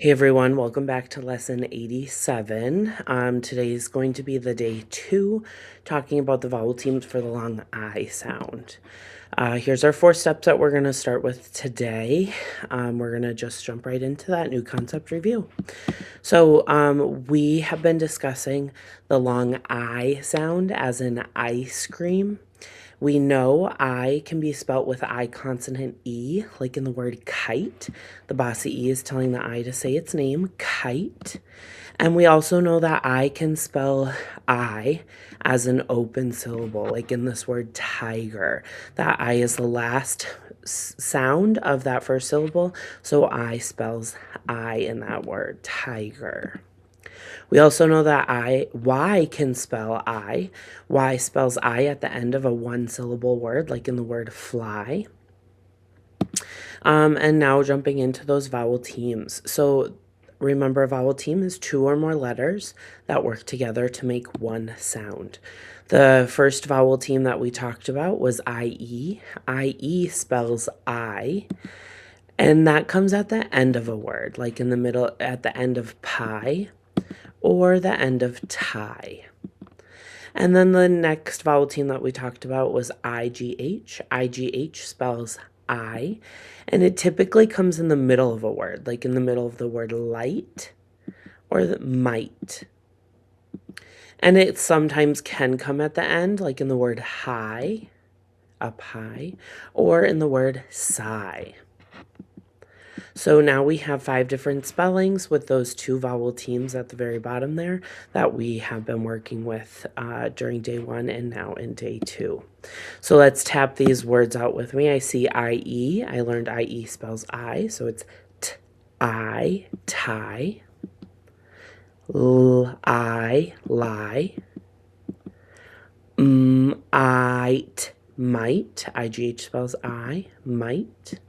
Hey everyone, welcome back to lesson 87. Today is going to be the day 2, talking about the vowel teams for the long I sound. Here's our 4 steps that we're going to start with today. We're going to just jump right into that new concept review. So we have been discussing the long I sound as in ice cream. We know I can be spelt with I consonant E, like in the word kite. The bossy E is telling the I to say its name, kite. And we also know that I can spell I as an open syllable, like in this word tiger. That I is the last sound of that first syllable, so I spells I in that word, tiger. We also know that Y can spell I. Y spells I at the end of a one-syllable word, like in the word fly. And now jumping into those vowel teams. So remember, a vowel team is 2 or more letters that work together to make one sound. The first vowel team that we talked about was IE. IE spells I. And that comes at the end of a word, like in the middle, at the end of pie, or the end of tie. And then the next vowel team that we talked about was IGH. IGH spells I, and it typically comes in the middle of a word, like in the middle of the word light or the might. And it sometimes can come at the end, like in the word high, up high, or in the word sigh. So now we have 5 different spellings with those 2 vowel teams at the very bottom there that we have been working with during day 1 and now in day 2. So let's tap these words out with me. I see IE. I learned IE spells I, so it's I, tie. I, lie. Might, IGH spells I, might.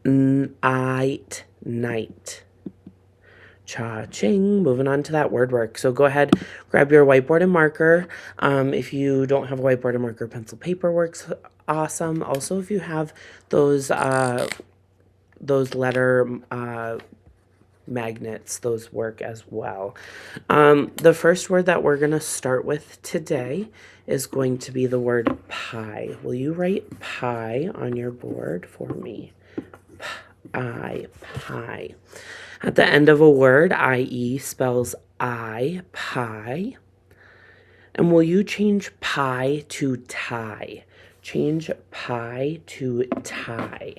Night. Cha-ching. Moving on to that word work. So go ahead, grab your whiteboard and marker. If you don't have a whiteboard and marker, pencil paper works awesome. Also, if you have those letter magnets, those work as well. The first word that we're going to start with today is going to be the word pie. Will you write pie on your board for me? Pie. At the end of a word, IE spells I, pie. And will you change pie to tie? Change pie to tie.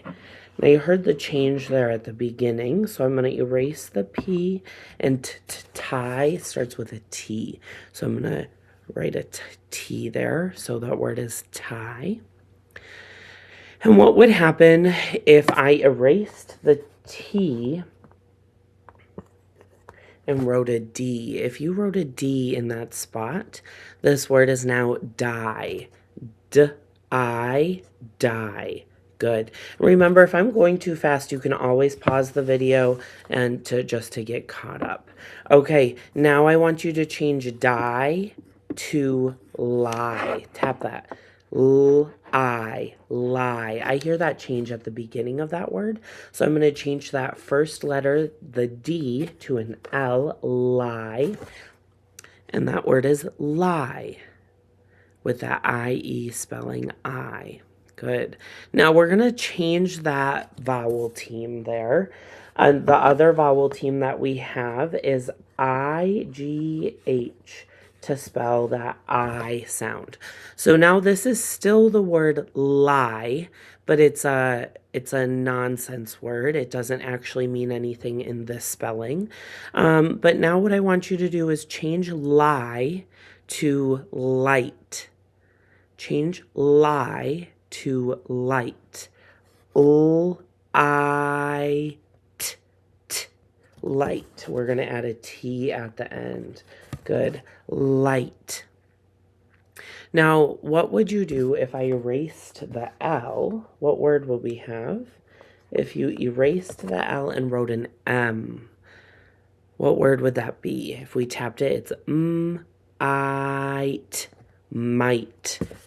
Now you heard the change there at the beginning, so I'm going to erase the P, and tie starts with a T. So I'm going to write a T there, so that word is tie. And what would happen if I erased the T and wrote a D? If you wrote a D in that spot, this word is now die. D-I, die. Good. Remember, if I'm going too fast, you can always pause the video and to get caught up. Okay, now I want you to change die to lie. Tap that. Lie. I hear that change at the beginning of that word. So I'm going to change that first letter, the D, to an L, lie. And that word is lie, with that I-E spelling I. Good. Now we're going to change that vowel team there. And the other vowel team that we have is I-G-H, to spell that I sound. So now this is still the word lie, but it's a nonsense word. It doesn't actually mean anything in this spelling. But now what I want you to do is change lie to light. Change lie to light. Light. We're going to add a T at the end. Good. Light. Now, what would you do if I erased the L? What word would we have? If you erased the L and wrote an M, what word would that be? If we tapped it, it's might.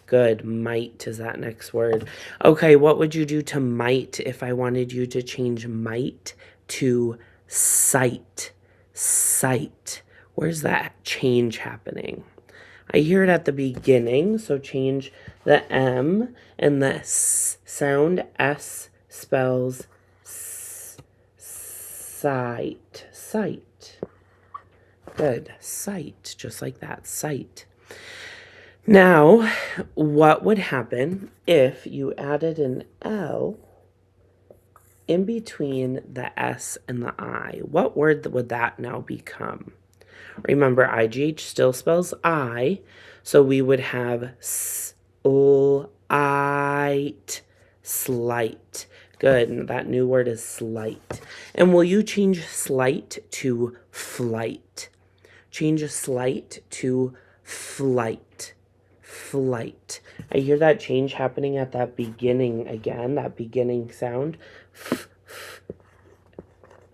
Good. Might is that next word. Okay, what would you do to might if I wanted you to change might to sight, sight. Where's that change happening? I hear it at the beginning, so change the M, and the S sound. S spells sight, sight. Good, sight, just like that, sight. Now, what would happen if you added an L in between the S and the I? What word would that now become? Remember, IGH still spells I, so we would have slight, slight. Good, and that new word is slight. And will you change slight to flight? Change a slight to flight, flight. I hear that change happening at that beginning again, that beginning sound.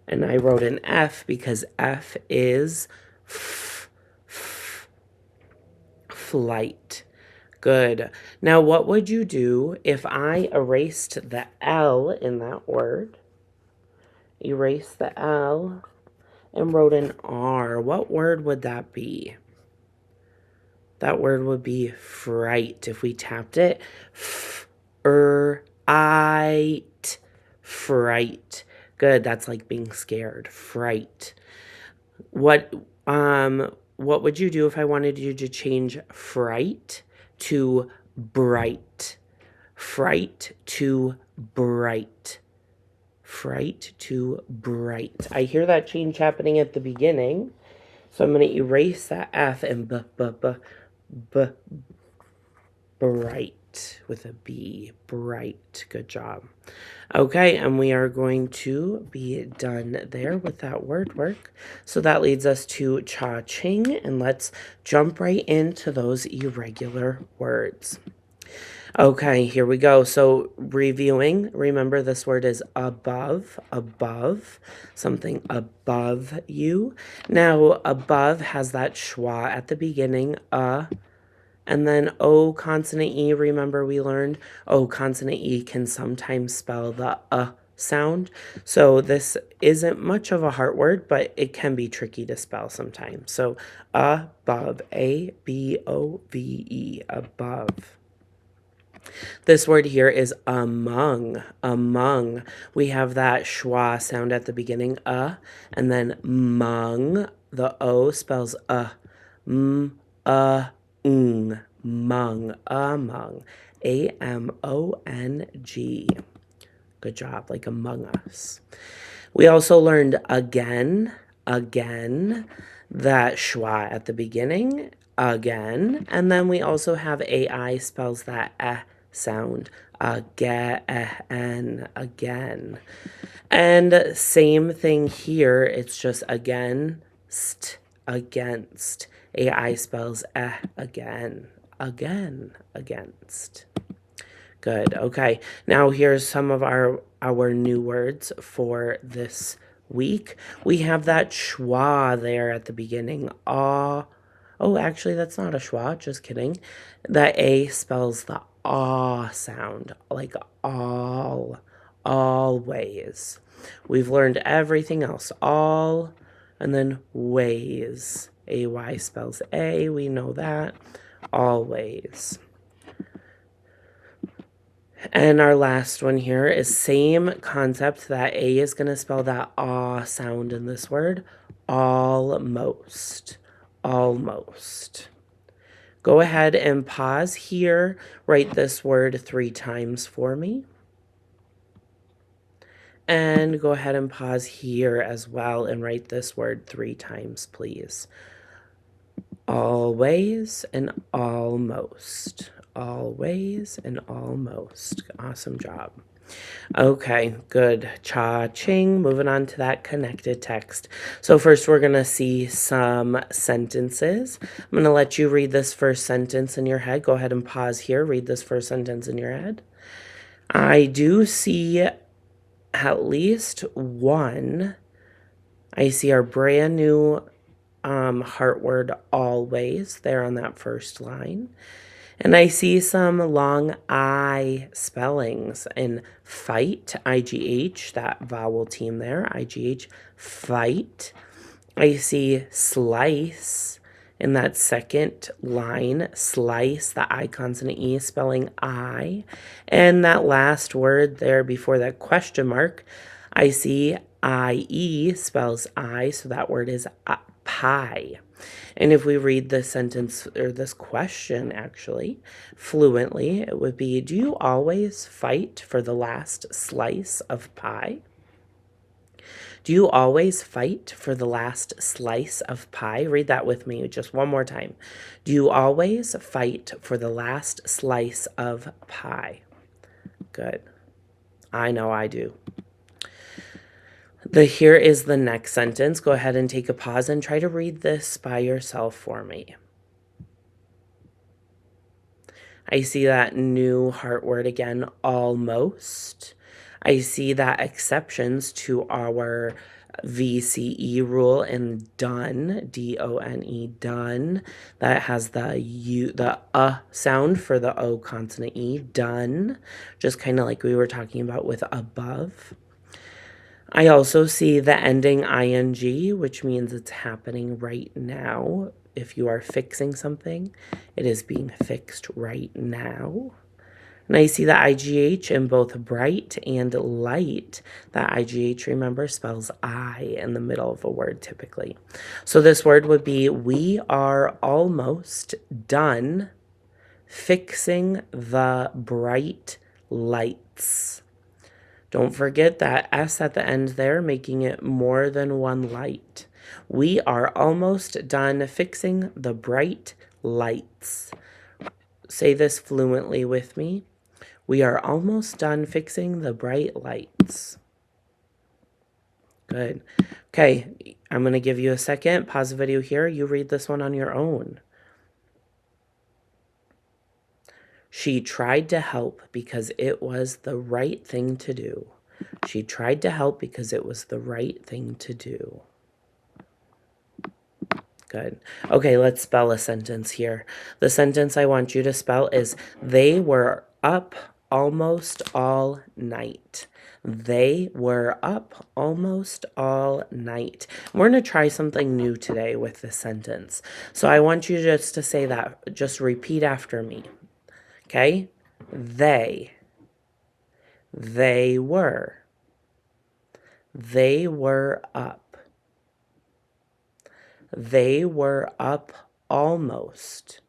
And I wrote an F because F is flight. Good. Now, what would you do if I erased the L in that word? Erase the L and wrote an R. What word would that be? That word would be fright. If we tapped it, fright. Good. That's like being scared. Fright. What would you do if I wanted you to change fright to bright? Fright to bright. Fright to bright. I hear that change happening at the beginning. So I'm going to erase that F and bright with a B. Bright. Good job. Okay, and we are going to be done there with that word work. So that leads us to cha-ching, and let's jump right into those irregular words. Okay, here we go. So reviewing, remember this word is above, above, something above you. Now, above has that schwa at the beginning, and then O consonant E, remember we learned O consonant E can sometimes spell the sound. So this isn't much of a hard word, but it can be tricky to spell sometimes. So above, A-B-O-V-E, above. This word here is among, among. We have that schwa sound at the beginning, and then mung, the O spells m, ng, mung, among, A-M-O-N-G. Good job, like Among Us. We also learned again, again, that schwa at the beginning, again, and then we also have AI spells that sound, again, again. And same thing here, it's just against, against. AI spells again, again, against. Good. Okay. Now here's some of our new words for this week. We have that schwa there at the beginning. Ah. Oh, actually, that's not a schwa. Just kidding. That A spells the ah sound, like all, always. We've learned everything else. All, and then ways. AY spells A. We know that. Always. And our last one here is same concept. That A is going to spell that ah sound in this word. Almost. Almost. Go ahead and pause here. Write this word 3 times for me. And go ahead and pause here as well and write this word 3 times, please. Always and almost. Always and almost. Awesome job. Okay, good. Cha-ching. Moving on to that connected text. So first we're going to see some sentences. I'm going to let you read this first sentence in your head. Go ahead and pause here. Read this first sentence in your head. I do see at least one. I see our brand new heart word always there on that first line. And I see some long I spellings in fight, IGH, that vowel team there, IGH, fight. I see slice in that second line, slice, the I consonant E spelling I. And that last word there before that question mark, I see IE spells I, so that word is pie. And if we read this sentence, or this question actually, fluently, it would be, do you always fight for the last slice of pie? Do you always fight for the last slice of pie? Read that with me just one more time. Do you always fight for the last slice of pie? Good. I know I do. Here is the next sentence. Go ahead and take a pause and try to read this by yourself for me. I see that new heart word again, almost. I see that exceptions to our VCE rule in done, D-O-N-E, done, that has the sound for the O consonant E, done, just kind of like we were talking about with above. I also see the ending ing, which means it's happening right now. If you are fixing something, it is being fixed right now. And I see the IGH in both bright and light. That IGH, remember, spells I in the middle of a word typically. So this word would be, we are almost done fixing the bright lights. Don't forget that S at the end there, making it more than one light. We are almost done fixing the bright lights. Say this fluently with me. We are almost done fixing the bright lights. Good. Okay, I'm going to give you a second. Pause the video here. You read this one on your own. She tried to help because it was the right thing to do. She tried to help because it was the right thing to do. Good. Okay, let's spell a sentence here. The sentence I want you to spell is, they were up almost all night. They were up almost all night. We're going to try something new today with this sentence. So I want you just to say that, just repeat after me. Okay? They were. They were up. They were up almost.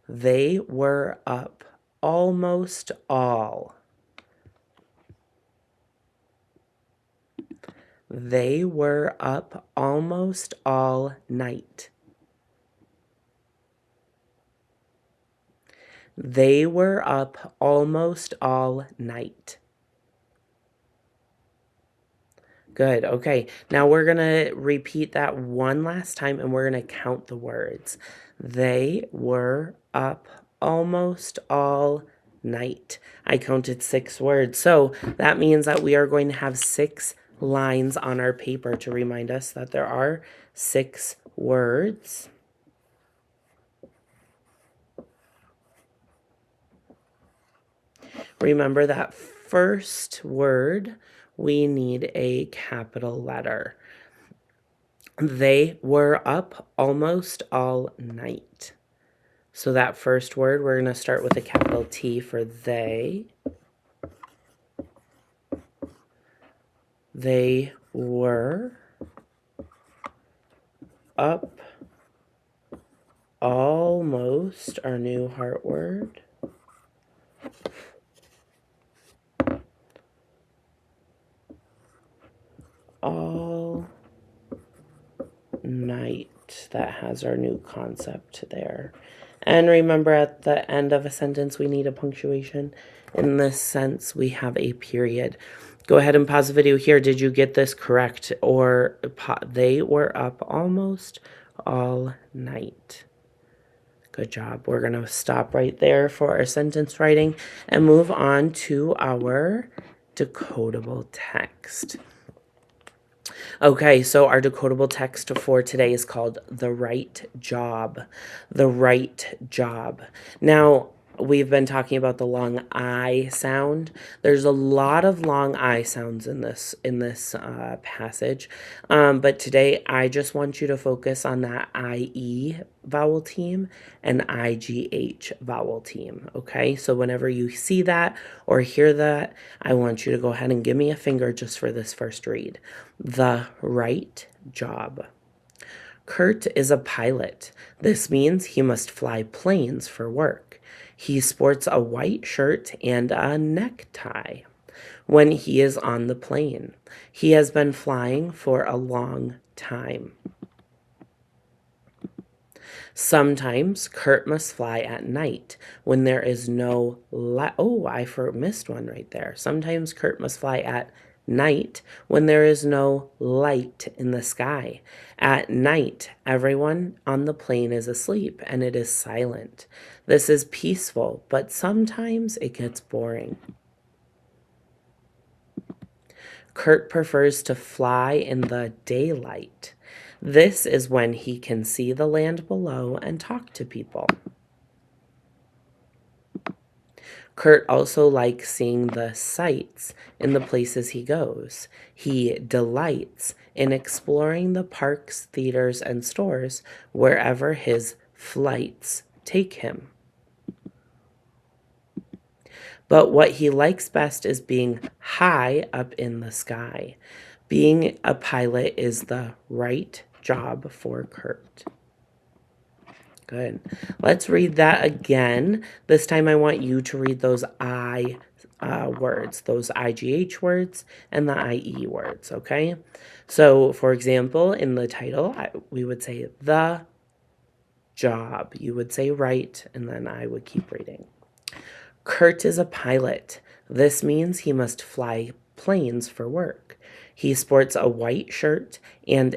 They were up almost all. They were up almost all night. They were up almost all night. Good. Okay. Now we're going to repeat that one last time and we're going to count the words. They were up almost all night. I counted 6 words. So that means that we are going to have 6 lines on our paper to remind us that there are 6 words. Remember that first word, we need a capital letter. They were up almost all night. So that first word, we're going to start with a capital T for they. They were up almost, our new heart word. All night. That has our new concept there. And remember, at the end of a sentence, we need a punctuation. In this sense, we have a period. Go ahead and pause the video here. Did you get this correct? Or they were up almost all night. Good job. We're going to stop right there for our sentence writing and move on to our decodable text. Okay, so our decodable text for today is called The Right Job. The Right Job. Now, we've been talking about the long I sound. There's a lot of long I sounds in this passage, but today I just want you to focus on that IE vowel team and IGH vowel team. Okay, so whenever you see that or hear that, I want you to go ahead and give me a finger just for this first read. The right job. Kurt is a pilot. This means he must fly planes for work. He sports a white shirt and a necktie when he is on the plane. He has been flying for a long time. Sometimes Kurt must fly at night when there is no light. Oh, missed one right there. Sometimes Kurt must fly at night when there is no light in the sky. At night, everyone on the plane is asleep and it is silent. This is peaceful, but sometimes it gets boring. Kurt prefers to fly in the daylight. This is when he can see the land below and talk to people. Kurt also likes seeing the sights in the places he goes. He delights in exploring the parks, theaters, and stores wherever his flights take him. But what he likes best is being high up in the sky. Being a pilot is the right job for Kurt. Good. Let's read that again. This time I want you to read those I words, those IGH words and the IE words, okay? So, for example, in the title, we would say the job. You would say right, and then I would keep reading. Kurt is a pilot. This means he must fly planes for work. He sports a white shirt and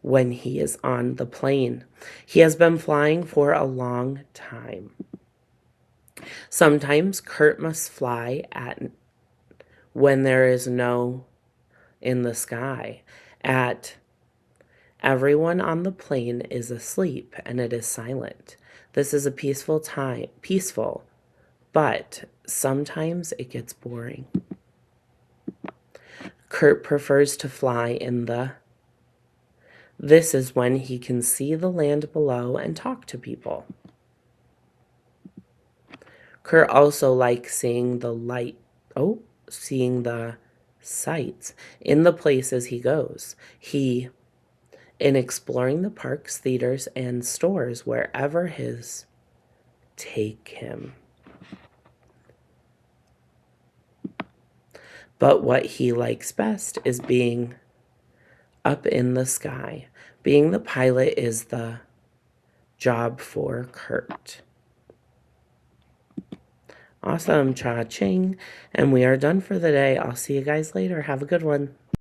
when he is on the plane. He has been flying for a long time. Sometimes Kurt must fly at when there is no in the sky. At everyone on the plane is asleep and it is silent. This is a peaceful, but sometimes it gets boring. Kurt prefers to fly in the This is when he can see the land below and talk to people. Kurt also likes seeing seeing the sights in the places he goes. In exploring the parks, theaters, and stores wherever his take him. But what he likes best is being up in the sky. Being the pilot is the job for Kurt. Awesome, cha-ching. And we are done for the day. I'll see you guys later. Have a good one.